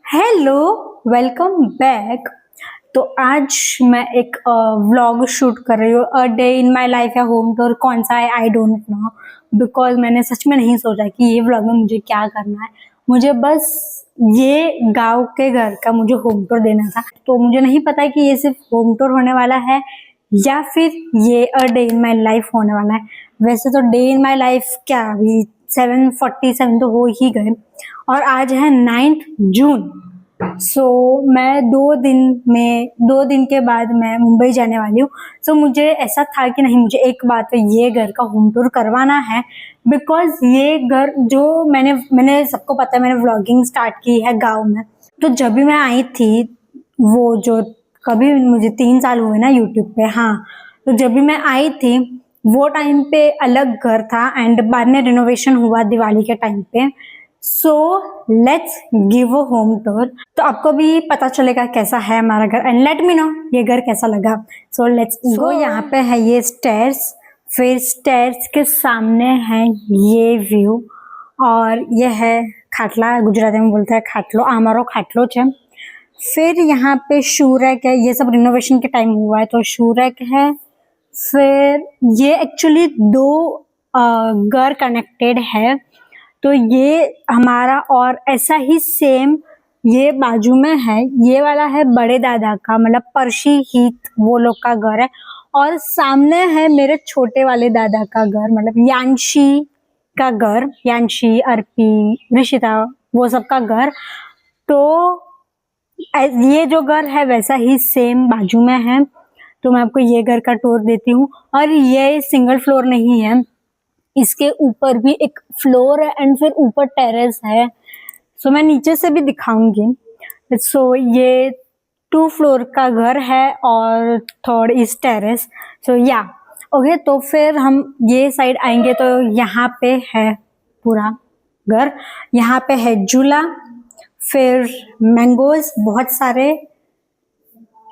Hello, welcome back. तो आज मैं एक व्लॉग शूट कर रही हूँ। A day in my life या होम टूर कौन सा है आई डोंट नो, बिकॉज मैंने सच में नहीं सोचा कि ये व्लॉग में मुझे क्या करना है। मुझे बस ये गांव के घर का मुझे होम टूर देना था, तो मुझे नहीं पता कि ये सिर्फ होम टूर होने वाला है या फिर ये a day in my life होने वाला है। वैसे तो डे इन माई लाइफ क्या अभी 7:47 तो हो ही गए और आज है 9 जून। सो मैं 2 दिन के बाद मैं मुंबई जाने वाली हूँ। सो मुझे ऐसा था कि नहीं, मुझे एक बार तो ये घर का होम टूर करवाना है, बिकॉज ये घर जो मैंने सबको पता है, मैंने व्लॉगिंग स्टार्ट की है गांव में। तो जब भी मैं आई थी, वो जो कभी मुझे 3 साल हुए ना यूट्यूब पे, हाँ, तो जब भी मैं आई थी वो टाइम पे अलग घर था एंड बाद में रिनोवेशन हुआ दिवाली के टाइम पे। So let's give a home tour, तो आपको भी पता चलेगा कैसा है हमारा घर एंड लेट मी नो ये घर कैसा लगा। So let's go. यहाँ पे है ये स्टेयर्स, फिर स्टेयर्स के सामने है ये व्यू और ये है खाटला, गुजराती में बोलते हैं खाटलो, आमारो खाटलो है। फिर यहाँ पे शू रैक है, ये सब रिनोवेशन के टाइम हुआ है तो शू रैक है। फिर ये एक्चुअली दो घर कनेक्टेड है, तो ये हमारा और ऐसा ही सेम ये बाजू में है, ये वाला है बड़े दादा का, मतलब पर्शी हीत वो लोग का घर है। और सामने है मेरे छोटे वाले दादा का घर, मतलब यांशी का घर, यांशी, अर्पी, ऋषिता, वो सब का घर। तो ये जो घर है वैसा ही सेम बाजू में है। तो मैं आपको ये घर का टूर देती हूँ। और ये सिंगल फ्लोर नहीं है, इसके ऊपर भी एक फ्लोर है एंड फिर ऊपर टेरेस है। सो मैं नीचे से भी दिखाऊंगी। सो ये 2 फ्लोर का घर है और थर्ड इज टेरेस। सो या ओके, तो फिर हम ये साइड आएंगे तो यहाँ पे है पूरा घर, यहाँ पे है झूला, फिर मैंगोज बहुत सारे,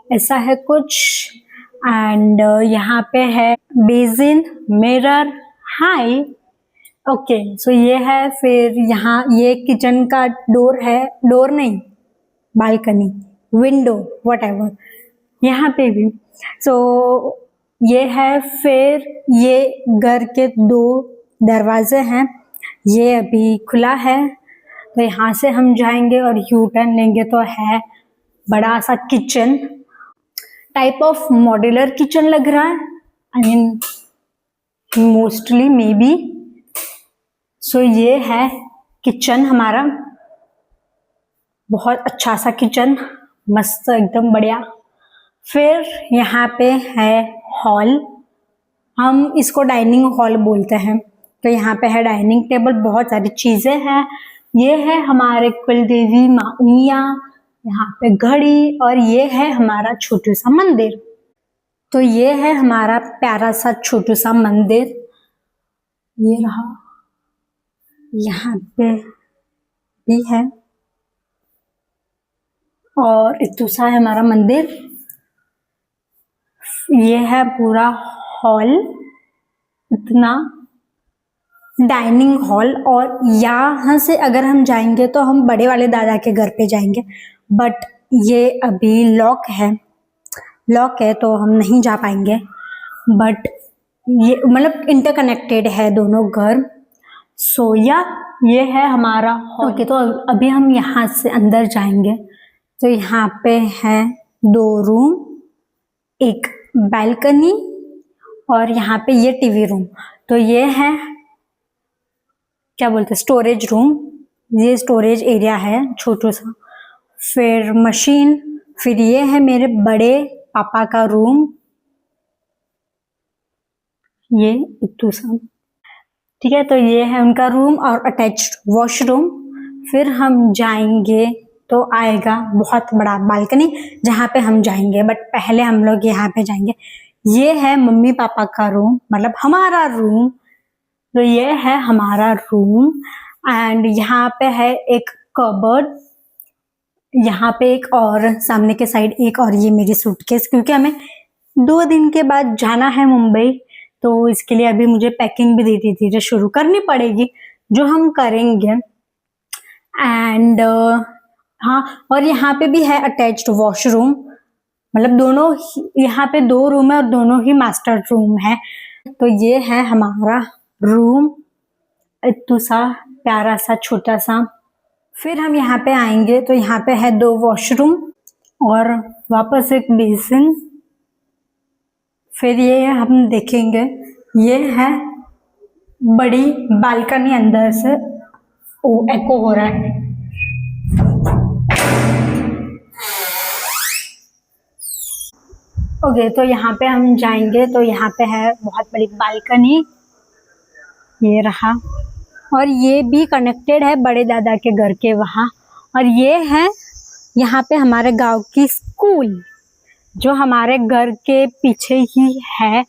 ऐसा है कुछ। एंड यहाँ पे है बेसिन, मिरर, हाई, ओके। सो ये है। फिर यहाँ ये किचन का डोर है, डोर नहीं, बालकनी, विंडो, वट एवर, यहाँ पे भी। सो ये है। फिर ये घर के 2 दरवाजे हैं, ये अभी खुला है तो यहाँ से हम जाएंगे और यू टर्न लेंगे तो है बड़ा सा kitchen, type of modular kitchen लग रहा है, I mean mostly maybe. So ये है किचन हमारा, बहुत अच्छा सा किचन, मस्त एकदम बढ़िया। फिर यहाँ पे है हॉल, हम इसको डाइनिंग हॉल बोलते हैं। तो यहाँ पे है डाइनिंग टेबल, बहुत सारी चीजें हैं। ये है हमारे कुलदेवी माँ उमिया, यहाँ पे घड़ी, और ये है हमारा छोटू सा मंदिर। तो ये है हमारा प्यारा सा छोटू सा मंदिर, ये रहा, यहाँ पे भी है। और इतना सा है हमारा मंदिर। ये है पूरा हॉल, इतना डाइनिंग हॉल। और यहाँ से अगर हम जाएंगे तो हम बड़े वाले दादा के घर पे जाएंगे, बट ये अभी लॉक है तो हम नहीं जा पाएंगे। बट ये मतलब इंटरकनेक्टेड है दोनों घर। सो या ये है हमारा हॉल। ओके, तो अभी हम यहाँ से अंदर जाएंगे तो यहाँ पे है 2 रूम, एक बालकनी और यहाँ पे ये टीवी रूम। तो ये है क्या बोलते हैं, स्टोरेज रूम, ये स्टोरेज एरिया है छोटा सा। फिर मशीन, फिर ये है मेरे बड़े पापा का रूम, ये इतू सा, ठीक है। तो ये है उनका रूम और अटैच्ड वॉशरूम। फिर हम जाएंगे तो आएगा बहुत बड़ा बालकनी जहाँ पे हम जाएंगे, बट पहले हम लोग यहाँ पे जाएंगे। ये है मम्मी पापा का रूम, मतलब हमारा रूम। तो ये है हमारा रूम एंड यहाँ पे है एक कबर्ड, यहाँ पे एक और सामने के साइड एक, और ये मेरी सूटकेस, क्योंकि हमें 2 दिन के बाद जाना है मुंबई, तो इसके लिए अभी मुझे पैकिंग भी धीरे धीरे शुरू करनी पड़ेगी, जो हम करेंगे। एंड हाँ, और यहाँ पे भी है अटैच्ड वॉशरूम, मतलब दोनों यहाँ पे 2 रूम है और दोनों ही मास्टर रूम है। तो ये है हमारा रूम, इतना सा प्यारा सा छोटा सा। फिर हम यहाँ पे आएंगे तो यहाँ पे है 2 वॉशरूम और वापस एक बेसिन। फिर ये हम देखेंगे, ये है बड़ी बालकनी अंदर से। ओ, एको हो रहा है। ओके, तो यहाँ पे हम जाएंगे तो यहाँ पे है बहुत बड़ी बालकनी, ये रहा। और ये भी कनेक्टेड है बड़े दादा के घर के वहाँ। और ये है यहाँ पे हमारे गांव की स्कूल, जो हमारे घर के पीछे ही है।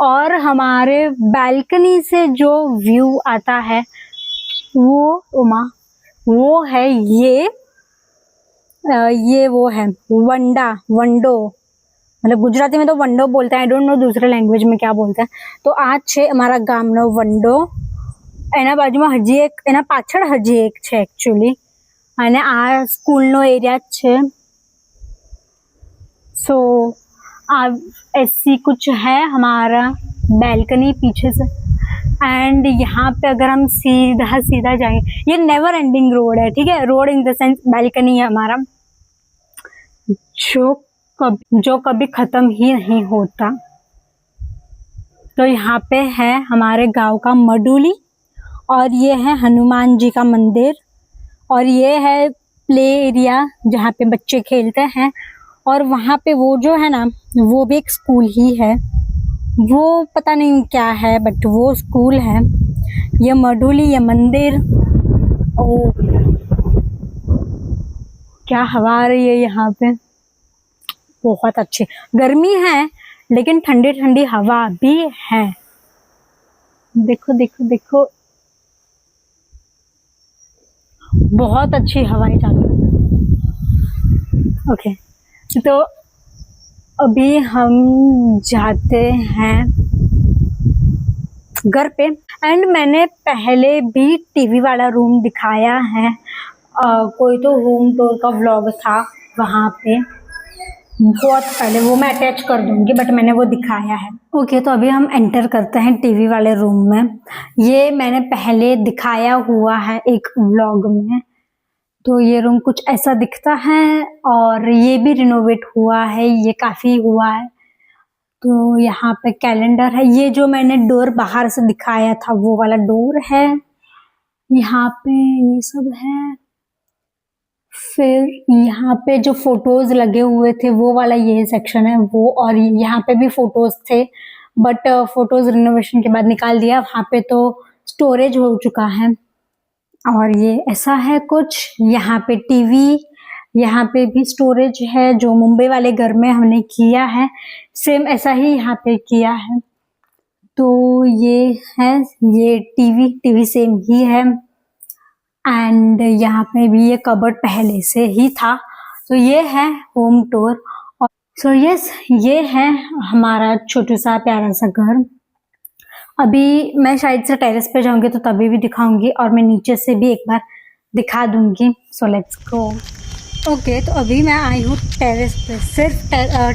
और हमारे बालकनी से जो व्यू आता है वो है ये वो है वंडो, मतलब गुजराती में तो वंडो बोलते हैं, आई डोंट नो दूसरे लैंग्वेज में क्या बोलते हैं। तो आज છે અમારા ગામનો વંડો, એના બાજુમાં એના પાછળ હજી એક છે એકચ્યુઅલી, અને આ સ્કૂલનો એરિયા જ છે। सो ऐसी कुछ है हमारा बैल्कनी पीछे से। एंड यहाँ पे अगर हम सीधा सीधा जाएंगे, ये नेवर एंडिंग रोड है, ठीक है, road in the sense balcony है हमारा, जो कभी ख़त्म ही नहीं होता। तो यहाँ पे है हमारे गांव का मडुली, और ये है हनुमान जी का मंदिर, और ये है प्ले एरिया जहाँ पे बच्चे खेलते हैं। और वहाँ पे वो जो है ना, वो भी एक स्कूल ही है, वो पता नहीं क्या है बट वो स्कूल है। ये मडुली, ये मंदिर। ओ, क्या हवा आ रही है यहाँ पे, बहुत अच्छी। गर्मी है लेकिन ठंडी ठंडी हवा भी है। देखो देखो देखो, बहुत अच्छी हवाएं चल रही है। ओके, तो अभी हम जाते हैं घर पे। एंड मैंने पहले भी टीवी वाला रूम दिखाया है, कोई तो होम टूर का व्लॉग था वहाँ पे, बहुत पहले, वो मैं अटैच कर दूंगी, बट मैंने वो दिखाया है। ओके, तो अभी हम एंटर करते हैं टीवी वाले रूम में। ये मैंने पहले दिखाया हुआ है एक व्लॉग में। तो ये रूम कुछ ऐसा दिखता है, और ये भी रिनोवेट हुआ है, ये काफ़ी हुआ है। तो यहाँ पे कैलेंडर है, ये जो मैंने डोर बाहर से दिखाया था वो वाला डोर है। यहाँ पे ये सब है। फिर यहाँ पे जो फोटोज लगे हुए थे वो वाला ये सेक्शन है वो, और यहाँ पे भी फोटोज थे, बट फोटोज रिनोवेशन के बाद निकाल दिया, वहाँ पे तो स्टोरेज हो चुका है। और ये ऐसा है कुछ। यहाँ पे टीवी, यहाँ पे भी स्टोरेज है, जो मुंबई वाले घर में हमने किया है सेम ऐसा ही यहाँ पे किया है। तो ये है, ये टीवी सेम ही है। एंड यहाँ पे भी ये कबर्ड पहले से ही था। तो ये है होम टूर। और सो यस, ये है हमारा छोटा सा प्यारा सा घर। अभी मैं शायद से टेरेस पे जाऊंगी तो तभी भी दिखाऊंगी, और मैं नीचे से भी एक बार दिखा दूंगी। So let's go. ओके, तो अभी मैं आई हूँ टेरेस पे, सिर्फ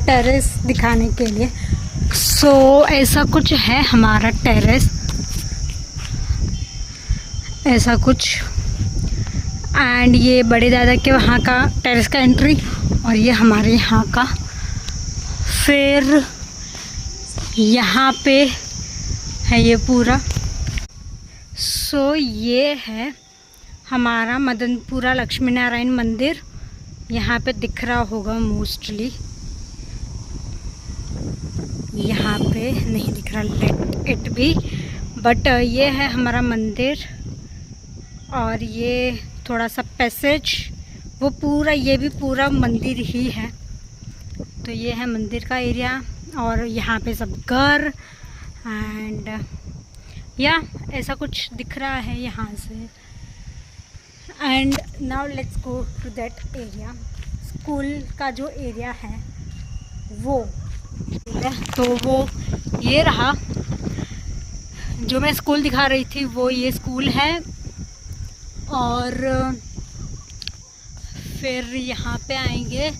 टेरेस दिखाने के लिए। सो ऐसा कुछ है हमारा टेरेस, ऐसा कुछ। एंड ये बड़े दादा के वहाँ का टेरेस का एंट्री, और ये हमारे यहाँ का। फिर यहाँ पे है ये पूरा। सो ये है हमारा मदनपुरा लक्ष्मी नारायण मंदिर, यहाँ पे दिख रहा होगा मोस्टली, यहाँ पे नहीं दिख रहा, लेट इट भी। बट ये है हमारा मंदिर, और ये थोड़ा सा पैसेज, वो पूरा, ये भी पूरा मंदिर ही है। तो ये है मंदिर का एरिया, और यहाँ पे सब घर एंड या ऐसा कुछ दिख रहा है यहाँ से। And now let's go to that area. School का जो एरिया है वो, तो वो ये रहा, जो मैं स्कूल दिखा रही थी वो ये स्कूल है। और फिर यहाँ पे आएंगे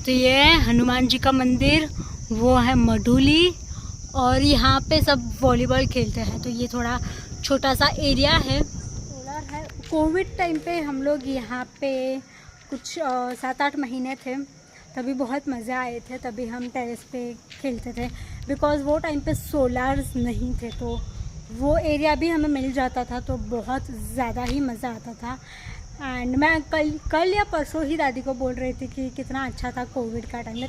तो ये है हनुमान जी का मंदिर, वो है मडुली, और यहाँ पे सब वॉलीबॉल खेलते हैं। तो ये थोड़ा छोटा सा एरिया है, सोलर है। कोविड टाइम पे हम लोग यहाँ पे कुछ 7-8 महीने थे, तभी बहुत मज़े आए थे। तभी हम टेरेस पे खेलते थे बिकॉज़ वो टाइम पे सोलार्स नहीं थे, तो वो एरिया भी हमें मिल जाता था, तो बहुत ज़्यादा ही मज़ा आता था। एंड मैं कल या परसों ही दादी को बोल रही थी कि कितना अच्छा था कोविड का time.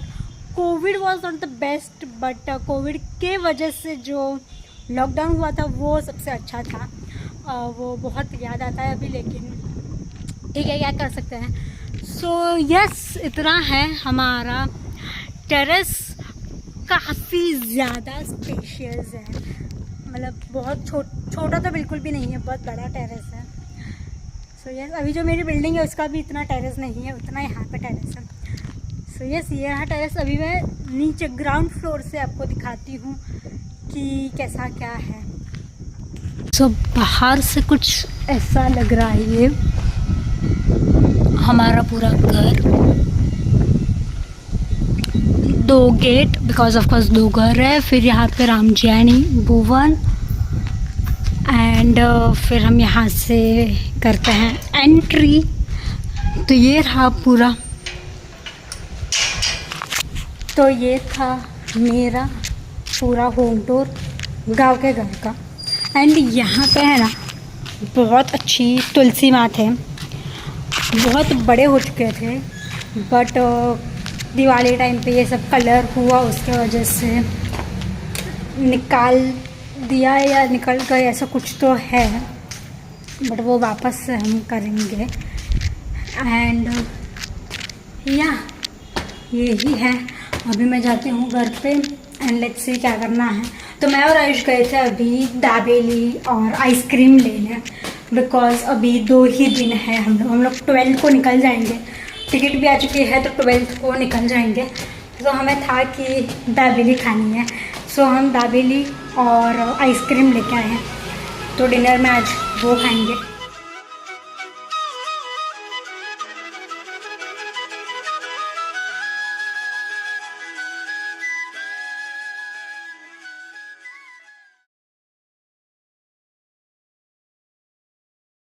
Covid was not the best, but Covid के वजह से जो लॉकडाउन हुआ था वो सबसे अच्छा था। वो बहुत याद आता है अभी, लेकिन ठीक है, क्या कर सकते हैं। सो यस, इतना है हमारा टेरेस। काफ़ी ज़्यादा स्पेशियस है, मतलब बहुत छोटा तो बिल्कुल भी नहीं है, बहुत बड़ा टेरेस है। सो यस, अभी जो मेरी बिल्डिंग है उसका भी इतना टेरेस नहीं है, उतना यहाँ पे टेरेस है। सो यस, ये यहाँ टेरेस। अभी मैं नीचे ग्राउंड फ्लोर से आपको दिखाती हूँ कि कैसा क्या है। सो बाहर से कुछ ऐसा लग रहा है ये हमारा पूरा घर। 2 गेट, बिकॉज ऑफ कोर्स 2 घर है। फिर यहाँ पे राम जैनी भुवन, एंड फिर हम यहाँ से करते हैं एंट्री। तो ये रहा पूरा, तो ये था मेरा पूरा होम टूर गांव के घर का। एंड यहाँ पे है ना बहुत अच्छी तुलसी माँ थे, बहुत बड़े हो चुके थे, बट दिवाली टाइम पे ये सब कलर हुआ, उसके वजह से निकाल दिया या निकल गए, ऐसा कुछ तो है, बट वो वापस से हम करेंगे। एंड या यही है। अभी मैं जाती हूँ घर पे एंड लेट्स सी क्या करना है। तो मैं और आयुष गए थे अभी दाबेली और आइसक्रीम लेने, बिकॉज़ अभी 2 ही दिन है। हम लोग 12 को निकल जाएंगे, टिकट भी आ चुकी है, तो 12 को निकल जाएंगे। तो हमें था कि दाबेली खानी है, सो हम दाबेली और आइसक्रीम लेके आए हैं। तो डिनर में आज वो खाएंगे।